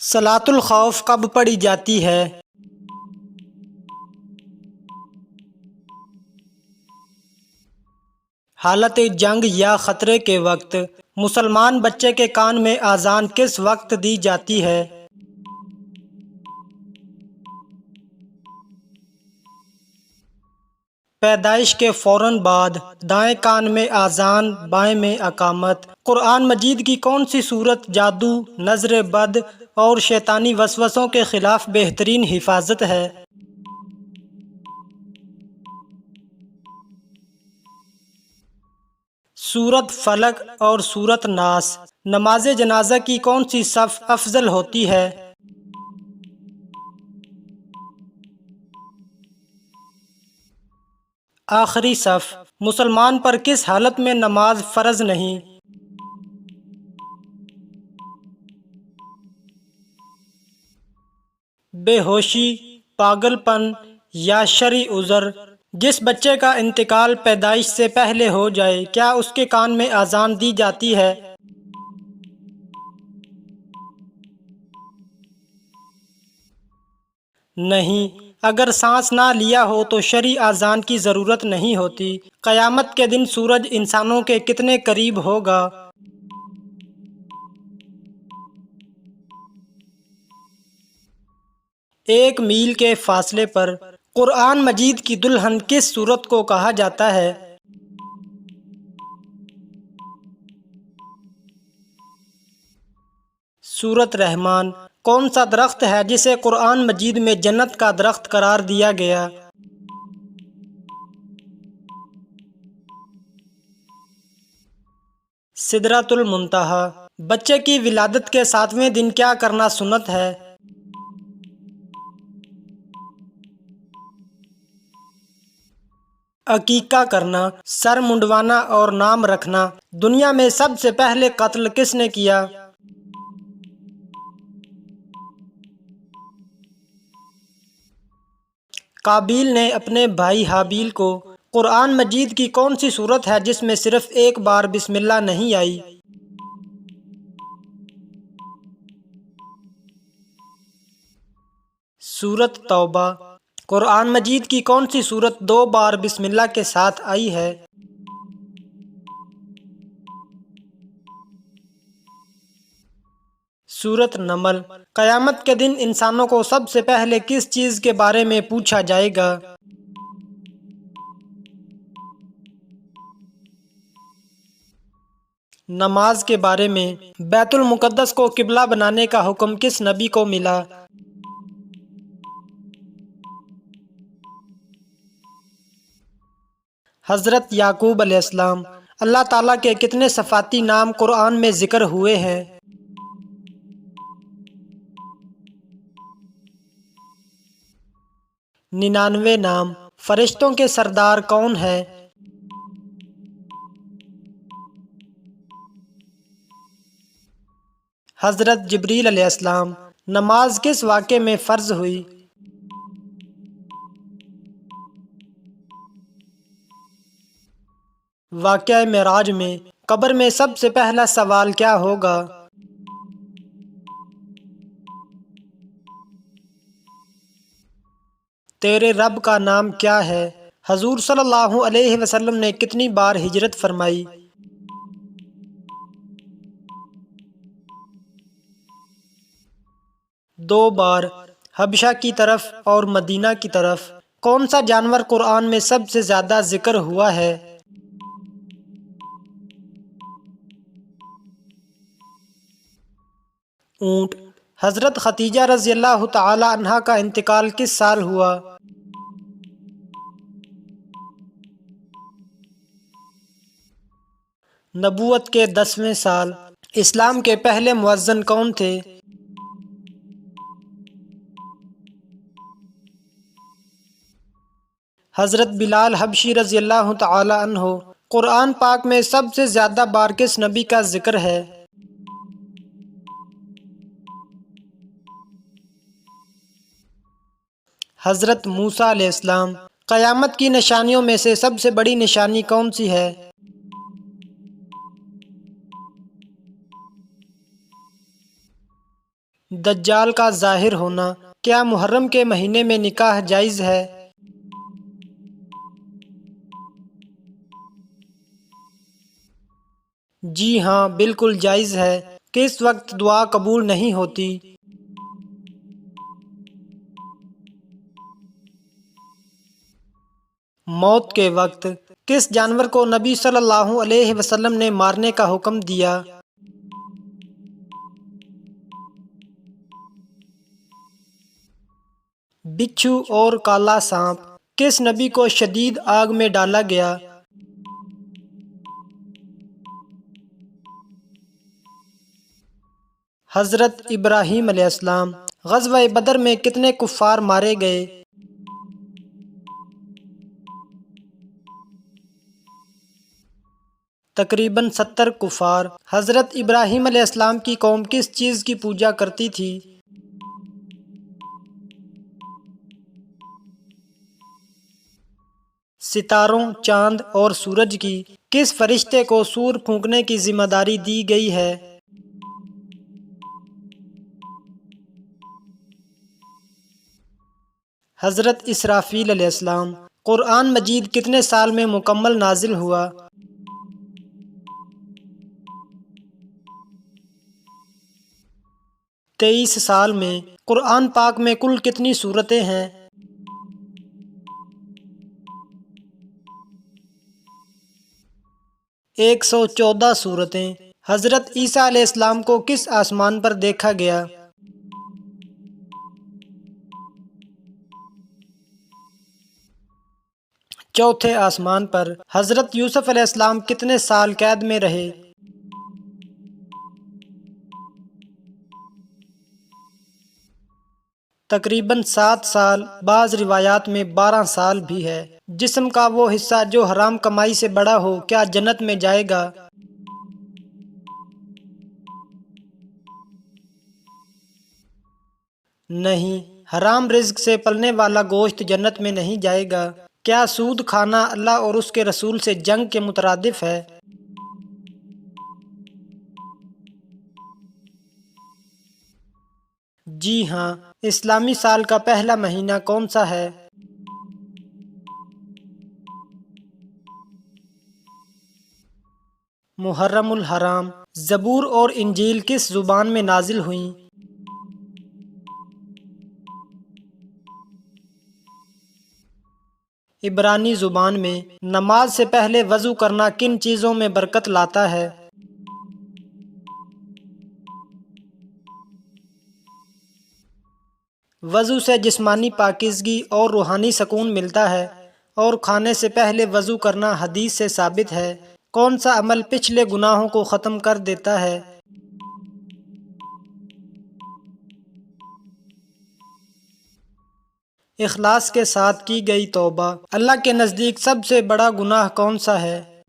صلاۃ الخوف کب پڑھی جاتی ہے؟ حالت جنگ یا خطرے کے وقت۔ مسلمان بچے کے کان میں اذان کس وقت دی جاتی ہے؟ پیدائش کے فوراً بعد۔ دائیں کان میں اذان، بائیں میں اقامت۔ قرآن مجید کی کون سی سورت جادو، نظر بد اور شیطانی وسوسوں کے خلاف بہترین حفاظت ہے؟ سورت فلق اور سورت ناس۔ نماز جنازہ کی کون سی صف افضل ہوتی ہے؟ آخری صف۔ مسلمان پر کس حالت میں نماز فرض نہیں؟ بے ہوشی، پاگل پن یا شرعی عذر۔ جس بچے کا انتقال پیدائش سے پہلے ہو جائے، کیا اس کے کان میں اذان دی جاتی ہے؟ نہیں۔ اگر سانس نہ لیا ہو تو شرعی اذان کی ضرورت نہیں ہوتی۔ قیامت کے دن سورج انسانوں کے کتنے قریب ہوگا؟ 1 میل کے فاصلے پر۔ قرآن مجید کی دلہن کس سورت کو کہا جاتا ہے؟ سورت رحمان۔ کون سا درخت ہے جسے قرآن مجید میں جنت کا درخت قرار دیا گیا؟ سدرۃ المنتہا۔ بچے کی ولادت کے 7ویں دن کیا کرنا سنت ہے؟ عقیقہ کرنا، سر منڈوانا اور نام رکھنا۔ دنیا میں سب سے پہلے قتل کس نے کیا؟ قابیل نے اپنے بھائی حابیل کو۔ قرآن مجید کی کون سی سورت ہے جس میں صرف ایک بار بسم اللہ نہیں آئی؟ سورت توبہ۔ قرآن مجید کی کون سی سورت 2 بار بسم اللہ کے ساتھ آئی ہے؟ سورت نمل۔ قیامت کے دن انسانوں کو سب سے پہلے کس چیز کے بارے میں پوچھا جائے گا؟ نماز کے بارے میں۔ بیت المقدس کو قبلہ بنانے کا حکم کس نبی کو ملا؟ حضرت یعقوب علیہ السلام۔ اللہ تعالیٰ کے کتنے صفاتی نام قرآن میں ذکر ہوئے ہیں؟ 99 نام۔ فرشتوں کے سردار کون ہیں؟ حضرت جبریل علیہ السلام۔ نماز کس واقعے میں فرض ہوئی؟ واقعہ معراج میں۔ قبر میں سب سے پہلا سوال کیا ہوگا؟ تیرے رب کا نام کیا ہے؟ حضور صلی اللہ علیہ وسلم نے کتنی بار ہجرت فرمائی؟ 2 بار۔ حبشہ کی طرف اور مدینہ کی طرف۔ کون سا جانور قرآن میں سب سے زیادہ ذکر ہوا ہے؟ اونٹ۔ حضرت خدیجہ رضی اللہ تعالی عنہا کا انتقال کس سال ہوا؟ نبوت کے 10ویں سال۔ اسلام کے پہلے مؤذن کون تھے؟ حضرت بلال حبشی رضی اللہ تعالی عنہ۔ قرآن پاک میں سب سے زیادہ بار کس نبی کا ذکر ہے؟ حضرت موسیٰ علیہ السلام۔ قیامت کی نشانیوں میں سے سب سے بڑی نشانی کون سی ہے؟ دجال کا ظاہر ہونا۔ کیا محرم کے مہینے میں نکاح جائز ہے؟ جی ہاں، بالکل جائز ہے۔ کس وقت دعا قبول نہیں ہوتی؟ موت کے وقت۔ کس جانور کو نبی صلی اللہ علیہ وسلم نے مارنے کا حکم دیا؟ بچھو اور کالا سانپ۔ کس نبی کو شدید آگ میں ڈالا گیا؟ حضرت ابراہیم علیہ السلام۔ غزوہ بدر میں کتنے کفار مارے گئے؟ تقریباً 70 کفار۔ حضرت ابراہیم علیہ السلام کی قوم کس چیز کی پوجا کرتی تھی؟ ستاروں، چاند اور سورج کی۔ کس فرشتے کو سور پھونکنے کی ذمہ داری دی گئی ہے؟ حضرت اسرافیل علیہ السلام۔ قرآن مجید کتنے سال میں مکمل نازل ہوا؟ 23 سال میں۔ قرآن پاک میں کل کتنی سورتیں ہیں؟ 114 سورتیں۔ حضرت عیسیٰ علیہ السلام کو کس آسمان پر دیکھا گیا؟ چوتھے آسمان پر۔ حضرت یوسف علیہ السلام کتنے سال قید میں رہے؟ تقریباً 7 سال، بعض روایات میں 12 سال بھی ہے۔ جسم کا وہ حصہ جو حرام کمائی سے بڑا ہو کیا جنت میں جائے گا؟ نہیں، حرام رزق سے پلنے والا گوشت جنت میں نہیں جائے گا۔ کیا سود کھانا اللہ اور اس کے رسول سے جنگ کے مترادف ہے؟ جی ہاں۔ اسلامی سال کا پہلا مہینہ کون سا ہے؟ محرم الحرام۔ زبور اور انجیل کس زبان میں نازل ہوئیں؟ عبرانی زبان میں۔ نماز سے پہلے وضو کرنا کن چیزوں میں برکت لاتا ہے؟ وضو سے جسمانی پاکیزگی اور روحانی سکون ملتا ہے، اور کھانے سے پہلے وضو کرنا حدیث سے ثابت ہے۔ کون سا عمل پچھلے گناہوں کو ختم کر دیتا ہے؟ اخلاص کے ساتھ کی گئی توبہ۔ اللہ کے نزدیک سب سے بڑا گناہ کون سا ہے؟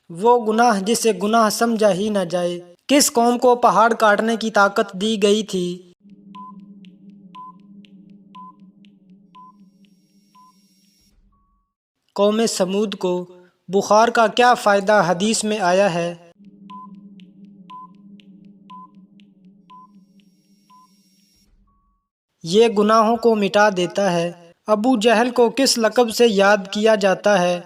وہ گناہ جسے گناہ سمجھا ہی نہ جائے۔ کس قوم کو پہاڑ کاٹنے کی طاقت دی گئی تھی؟ قوم سمود کو۔ بخار کا کیا فائدہ حدیث میں آیا ہے؟ یہ گناہوں کو مٹا دیتا ہے۔ ابو جہل کو کس لقب سے یاد کیا جاتا ہے؟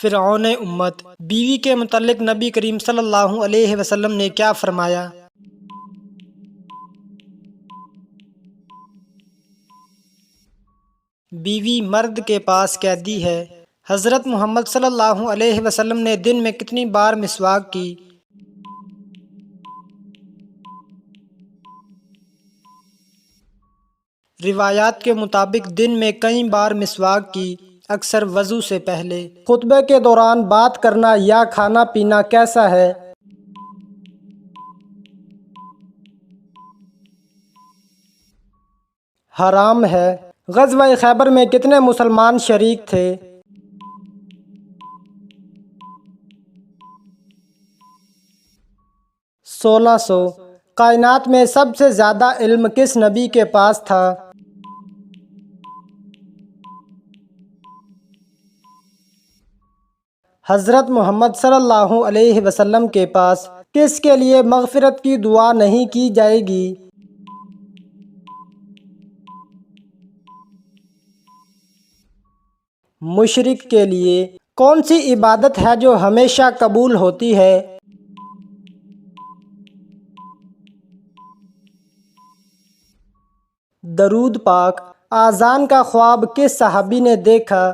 فرعون امت۔ بیوی کے متعلق نبی کریم صلی اللہ علیہ وسلم نے کیا فرمایا؟ بیوی مرد کے پاس قیدی ہے۔ حضرت محمد صلی اللہ علیہ وسلم نے دن میں کتنی بار مسواک کی؟ روایات کے مطابق دن میں کئی بار مسواک کی، اکثر وضو سے پہلے۔ خطبے کے دوران بات کرنا یا کھانا پینا کیسا ہے؟ حرام ہے۔ غزوہ خیبر میں کتنے مسلمان شریک تھے؟ 1600۔ کائنات میں سب سے زیادہ علم کس نبی کے پاس تھا؟ حضرت محمد صلی اللہ علیہ وسلم کے پاس کس کے لیے مغفرت کی دعا نہیں کی جائے گی؟ مشرک کے لیے کون سی عبادت ہے جو ہمیشہ قبول ہوتی ہے؟ درود پاک۔ آذان کا خواب کس صحابی نے دیکھا؟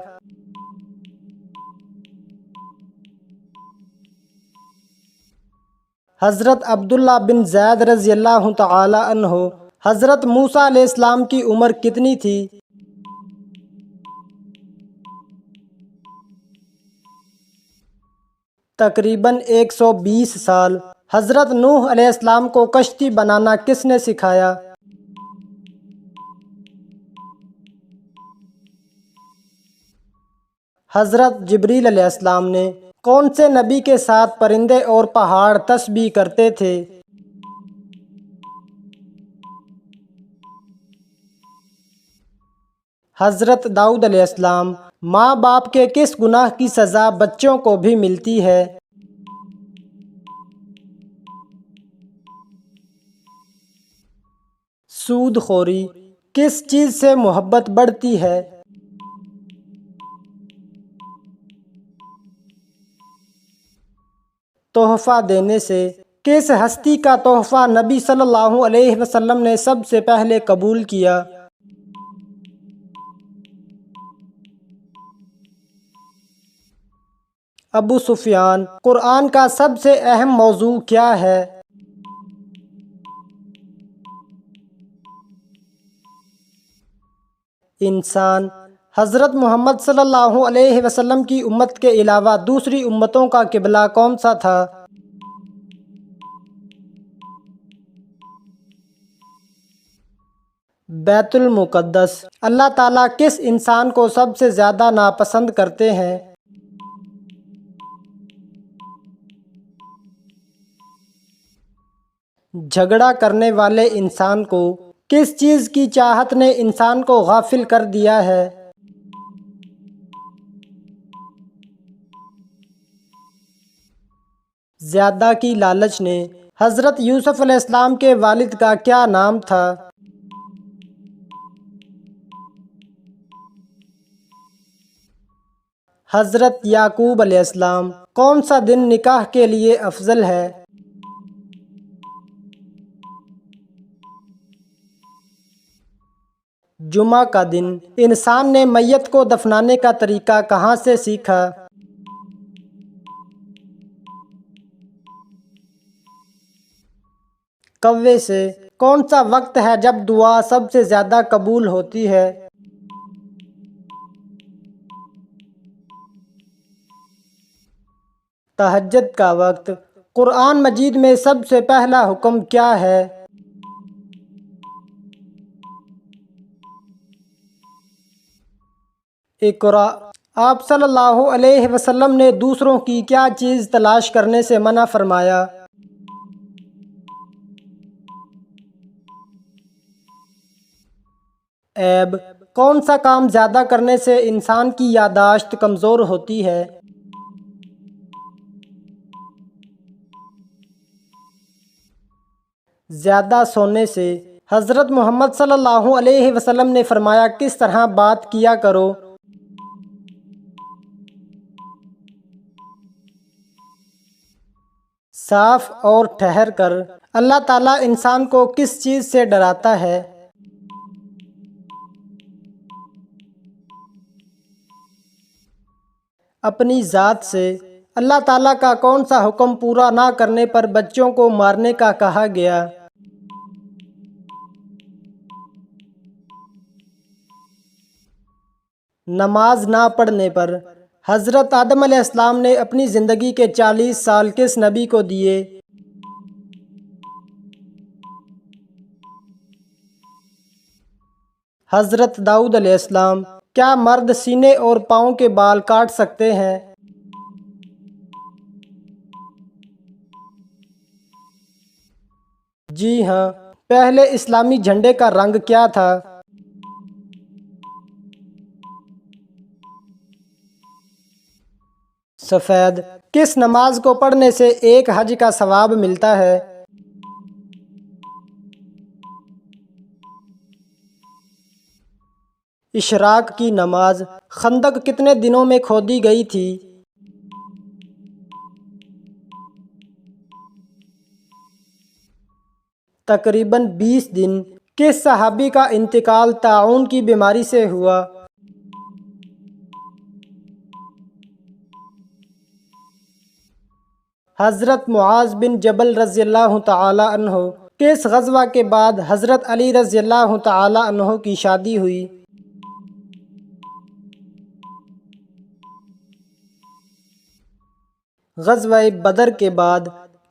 حضرت عبداللہ بن زید رضی اللہ تعالی عنہ۔ حضرت موسیٰ علیہ السلام کی عمر کتنی تھی؟ تقریباً 120 سال۔ حضرت نوح علیہ السلام کو کشتی بنانا کس نے سکھایا؟ حضرت جبریل علیہ السلام نے۔ کون سے نبی کے ساتھ پرندے اور پہاڑ تسبیح کرتے تھے؟ حضرت داؤد علیہ السلام۔ ماں باپ کے کس گناہ کی سزا بچوں کو بھی ملتی ہے؟ سود خوری۔ کس چیز سے محبت بڑھتی ہے؟ تحفہ دینے سے۔ کس ہستی کا تحفہ نبی صلی اللہ علیہ وسلم نے سب سے پہلے قبول کیا؟ ابو سفیان۔ قرآن کا سب سے اہم موضوع کیا ہے؟ انسان۔ حضرت محمد صلی اللہ علیہ وسلم کی امت کے علاوہ دوسری امتوں کا قبلہ کون سا تھا؟ بیت المقدس۔ اللہ تعالیٰ کس انسان کو سب سے زیادہ ناپسند کرتے ہیں؟ جھگڑا کرنے والے انسان کو کس چیز کی چاہت نے انسان کو غافل کر دیا ہے؟ زیادہ کی لالچ نے۔ حضرت یوسف علیہ السلام کے والد کا کیا نام تھا؟ حضرت یعقوب علیہ السلام۔ کون سا دن نکاح کے لیے افضل ہے؟ جمعہ کا دن۔ انسان نے میت کو دفنانے کا طریقہ کہاں سے سیکھا؟ کوے سے۔ کون سا وقت ہے جب دعا سب سے زیادہ قبول ہوتی ہے؟ تہجد کا وقت۔ قرآن مجید میں سب سے پہلا حکم کیا ہے؟ اقرأ۔ آپ صلی اللہ علیہ وسلم نے دوسروں کی کیا چیز تلاش کرنے سے منع فرمایا؟ عیب۔ کون سا کام زیادہ کرنے سے انسان کی یادداشت کمزور ہوتی ہے؟ زیادہ سونے سے۔ حضرت محمد صلی اللہ علیہ وسلم نے فرمایا کس طرح بات کیا کرو؟ صاف اور ٹھہر کر۔ اللہ تعالیٰ انسان کو کس چیز سے ڈراتا ہے؟ اپنی ذات سے۔ اللہ تعالیٰ کا کون سا حکم پورا نہ کرنے پر بچوں کو مارنے کا کہا گیا؟ نماز نہ پڑھنے پر۔ حضرت آدم علیہ السلام نے اپنی زندگی کے 40 سال کس نبی کو دیے؟ حضرت داؤد علیہ السلام۔ کیا مرد سینے اور پاؤں کے بال کاٹ سکتے ہیں؟ جی ہاں۔ پہلے اسلامی جھنڈے کا رنگ کیا تھا؟ سفید کس نماز کو پڑھنے سے ایک حج کا ثواب ملتا ہے؟ اشراق کی نماز خندق کتنے دنوں میں کھودی گئی تھی؟ تقریباً 20 دن۔ کس صحابی کا انتقال طاعون کی بیماری سے ہوا؟ حضرت معاذ بن جبل رضی اللہ تعالی عنہ۔ کس غزوہ کے بعد حضرت علی رضی اللہ تعالی عنہ کی شادی ہوئی؟ غزوہ بدر کے بعد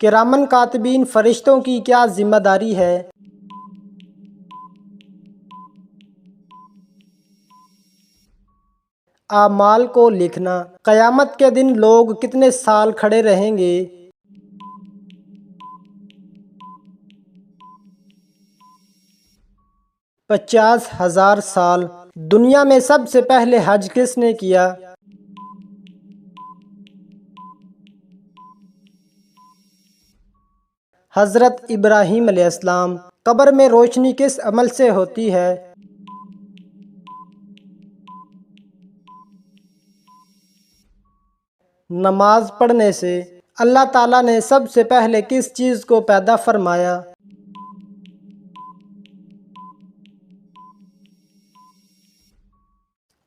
کرامن کاتبین فرشتوں کی کیا ذمہ داری ہے؟ اعمال کو لکھنا۔ قیامت کے دن لوگ کتنے سال کھڑے رہیں گے؟ 50,000 سال۔ دنیا میں سب سے پہلے حج کس نے کیا؟ حضرت ابراہیم علیہ السلام۔ قبر میں روشنی کس عمل سے ہوتی ہے؟ نماز پڑھنے سے۔ اللہ تعالیٰ نے سب سے پہلے کس چیز کو پیدا فرمایا؟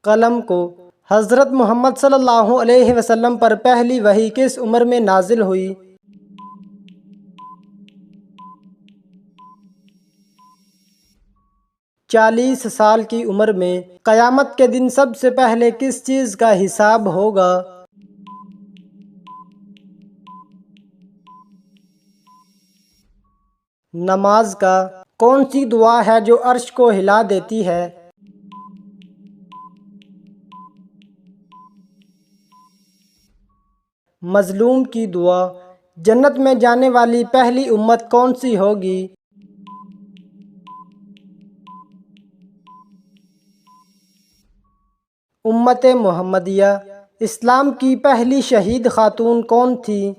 قلم کو۔ حضرت محمد صلی اللہ علیہ وسلم پر پہلی وحی کس عمر میں نازل ہوئی؟ 40 سال کی عمر میں۔ قیامت کے دن سب سے پہلے کس چیز کا حساب ہوگا؟ نماز کا۔ کون سی دعا ہے جو عرش کو ہلا دیتی ہے؟ مظلوم کی دعا۔ جنت میں جانے والی پہلی امت کون سی ہوگی؟ امت محمدیہ۔ اسلام کی پہلی شہید خاتون کون تھی؟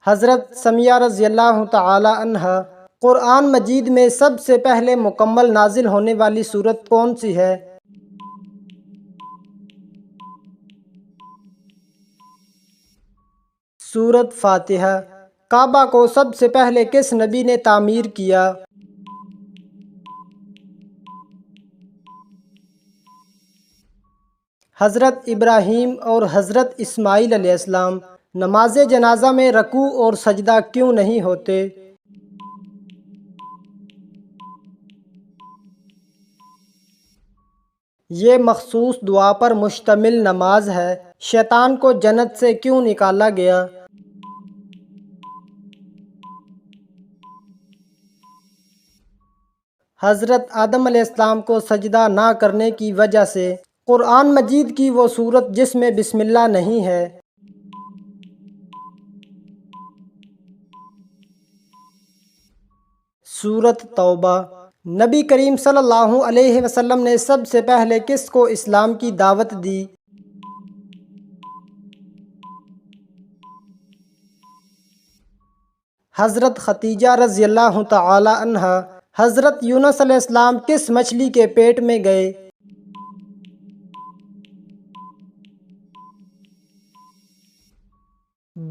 حضرت سمیہ رضی اللہ تعالی عنہا۔ قرآن مجید میں سب سے پہلے مکمل نازل ہونے والی سورت کون سی ہے؟ سورت فاتحہ۔ کعبہ کو سب سے پہلے کس نبی نے تعمیر کیا؟ حضرت ابراہیم اور حضرت اسماعیل علیہ السلام۔ نماز جنازہ میں رکوع اور سجدہ کیوں نہیں ہوتے؟ یہ مخصوص دعا پر مشتمل نماز ہے۔ شیطان کو جنت سے کیوں نکالا گیا؟ حضرت آدم علیہ السلام کو سجدہ نہ کرنے کی وجہ سے۔ قرآن مجید کی وہ سورت جس میں بسم اللہ نہیں ہے؟ سورت توبہ۔ نبی کریم صلی اللہ علیہ وسلم نے سب سے پہلے کس کو اسلام کی دعوت دی؟ حضرت خدیجہ رضی اللہ تعالی عنہا۔ حضرت یونس علیہ السلام کس مچھلی کے پیٹ میں گئے؟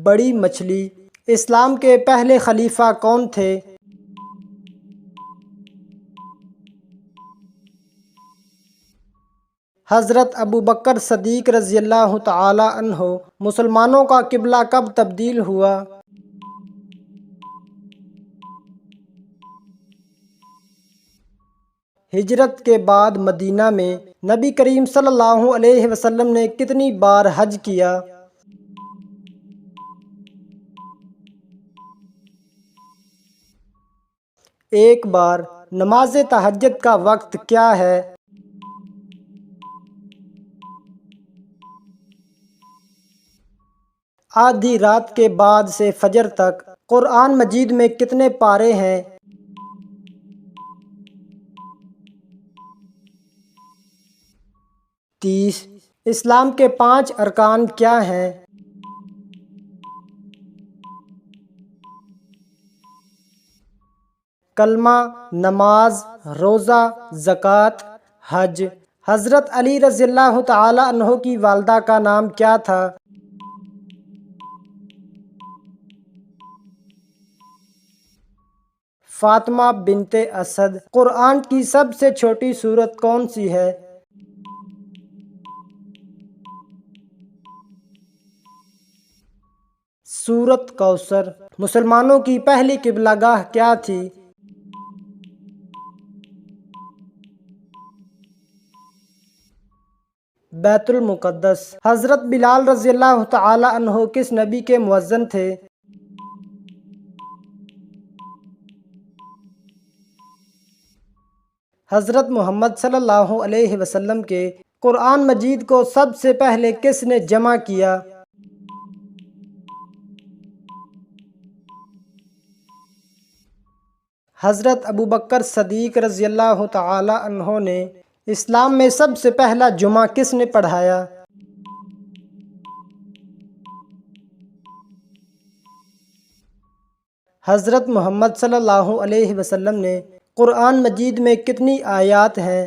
بڑی مچھلی۔ اسلام کے پہلے خلیفہ کون تھے؟ حضرت ابوبکر صدیق رضی اللہ تعالی عنہ۔ مسلمانوں کا قبلہ کب تبدیل ہوا؟ ہجرت کے بعد مدینہ میں۔ نبی کریم صلی اللہ علیہ وسلم نے کتنی بار حج کیا؟ ایک بار۔ نماز تہجد کا وقت کیا ہے؟ آدھی رات کے بعد سے فجر تک۔ قرآن مجید میں کتنے پارے ہیں؟ 30 اسلام کے 5 ارکان کیا ہیں؟ کلمہ، نماز، روزہ، زکوٰۃ، حج۔ حضرت علی رضی اللہ تعالی عنہ کی والدہ کا نام کیا تھا؟ فاطمہ بنت اسد۔ قرآن کی سب سے چھوٹی سورت کون سی ہے؟ سورت کوثر۔ مسلمانوں کی پہلی قبلہ گاہ کیا تھی؟ بیت المقدس۔ حضرت بلال رضی اللہ تعالی عنہ کس نبی کے مؤذن تھے؟ حضرت محمد صلی اللہ علیہ وسلم کے قرآن مجید کو سب سے پہلے کس نے جمع کیا؟ حضرت ابوبکر صدیق رضی اللہ تعالی عنہ نے۔ اسلام میں سب سے پہلا جمعہ کس نے پڑھایا؟ حضرت محمد صلی اللہ علیہ وسلم نے۔ قرآن مجید میں کتنی آیات ہیں؟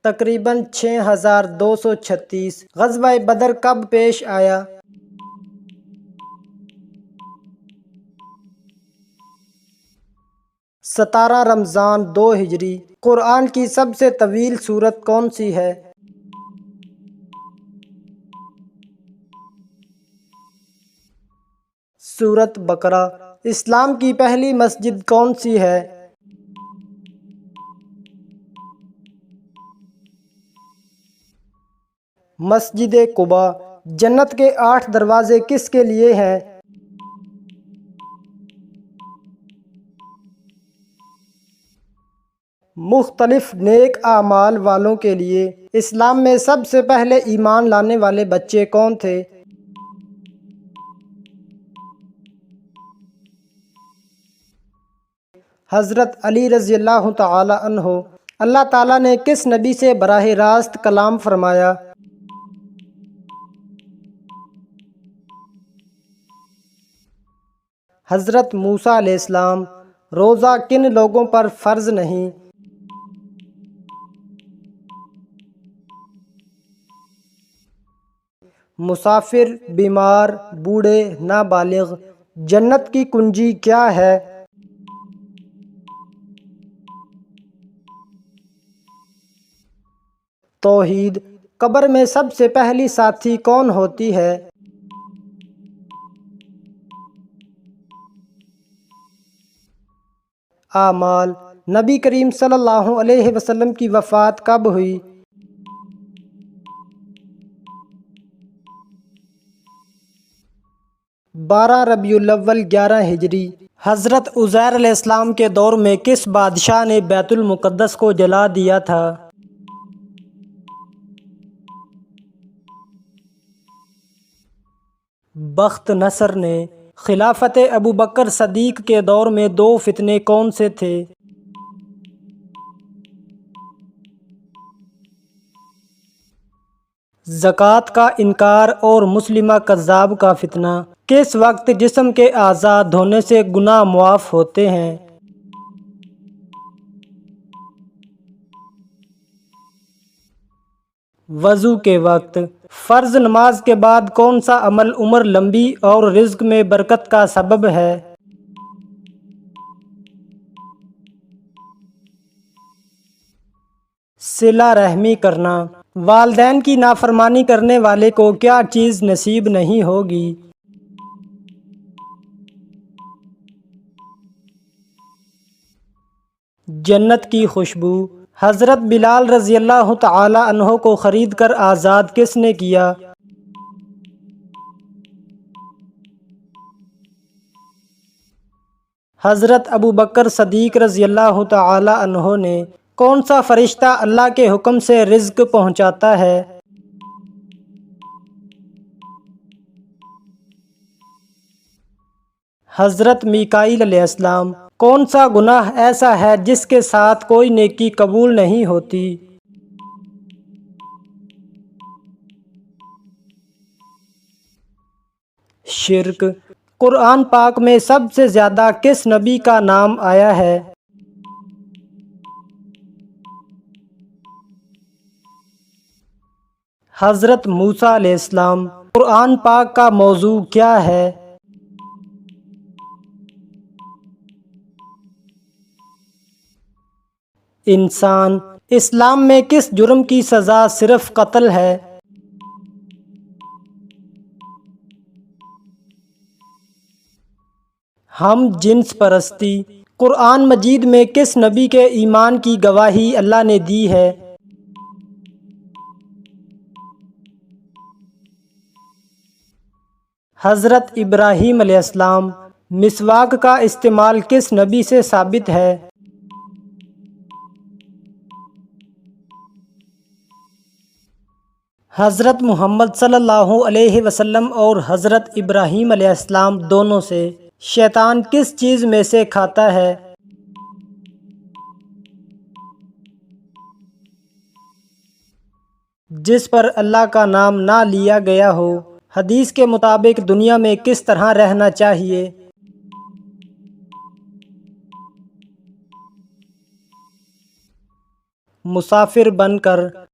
تقریباً 6236۔ غزوہ بدر کب پیش آیا؟ 17 رمضان 2 ہجری۔ قرآن کی سب سے طویل سورت کون سی ہے؟ سورت بقرہ۔ اسلام کی پہلی مسجد کون سی ہے؟ مسجد قباء۔ جنت کے 8 دروازے کس کے لیے ہیں؟ مختلف نیک اعمال والوں کے لیے۔ اسلام میں سب سے پہلے ایمان لانے والے بچے کون تھے؟ حضرت علی رضی اللہ تعالی عنہ۔ اللہ تعالیٰ نے کس نبی سے براہ راست کلام فرمایا؟ حضرت موسیٰ علیہ السلام۔ روزہ کن لوگوں پر فرض نہیں؟ مسافر، بیمار، بوڑھے، نابالغ۔ جنت کی کنجی کیا ہے؟ توحید۔ قبر میں سب سے پہلی ساتھی کون ہوتی ہے؟ اعمال۔ نبی کریم صلی اللہ علیہ وسلم کی وفات کب ہوئی؟ 12 ربیع الاول 11 ہجری۔ حضرت عزیر علیہ السلام کے دور میں کس بادشاہ نے بیت المقدس کو جلا دیا تھا؟ بخت نصر نے۔ خلافت ابوبکر صدیق کے دور میں 2 فتنے کون سے تھے؟ زکوٰۃ کا انکار اور مسلمہ کذاب کا فتنہ۔ کس وقت جسم کے اعضاء دھونے سے گناہ معاف ہوتے ہیں؟ وضو کے وقت۔ فرض نماز کے بعد کون سا عمل عمر لمبی اور رزق میں برکت کا سبب ہے؟ صلہ رحمی کرنا۔ والدین کی نافرمانی کرنے والے کو کیا چیز نصیب نہیں ہوگی؟ جنت کی خوشبو۔ حضرت بلال رضی اللہ تعالی عنہ کو خرید کر آزاد کس نے کیا؟ حضرت ابوبکر صدیق رضی اللہ تعالی عنہ نے۔ کون سا فرشتہ اللہ کے حکم سے رزق پہنچاتا ہے؟ حضرت میکائیل علیہ السلام۔ کون سا گناہ ایسا ہے جس کے ساتھ کوئی نیکی قبول نہیں ہوتی؟ شرک۔ قرآن پاک میں سب سے زیادہ کس نبی کا نام آیا ہے؟ حضرت موسیٰ علیہ السلام۔ قرآن پاک کا موضوع کیا ہے؟ انسان۔ اسلام میں کس جرم کی سزا صرف قتل ہے؟ ہم جنس پرستی۔ قرآن مجید میں کس نبی کے ایمان کی گواہی اللہ نے دی ہے؟ حضرت ابراہیم علیہ السلام۔ مسواک کا استعمال کس نبی سے ثابت ہے؟ حضرت محمد صلی اللہ علیہ وسلم اور حضرت ابراہیم علیہ السلام دونوں سے۔ شیطان کس چیز میں سے کھاتا ہے؟ جس پر اللہ کا نام نہ لیا گیا ہو۔ حدیث کے مطابق دنیا میں کس طرح رہنا چاہیے؟ مسافر بن کر۔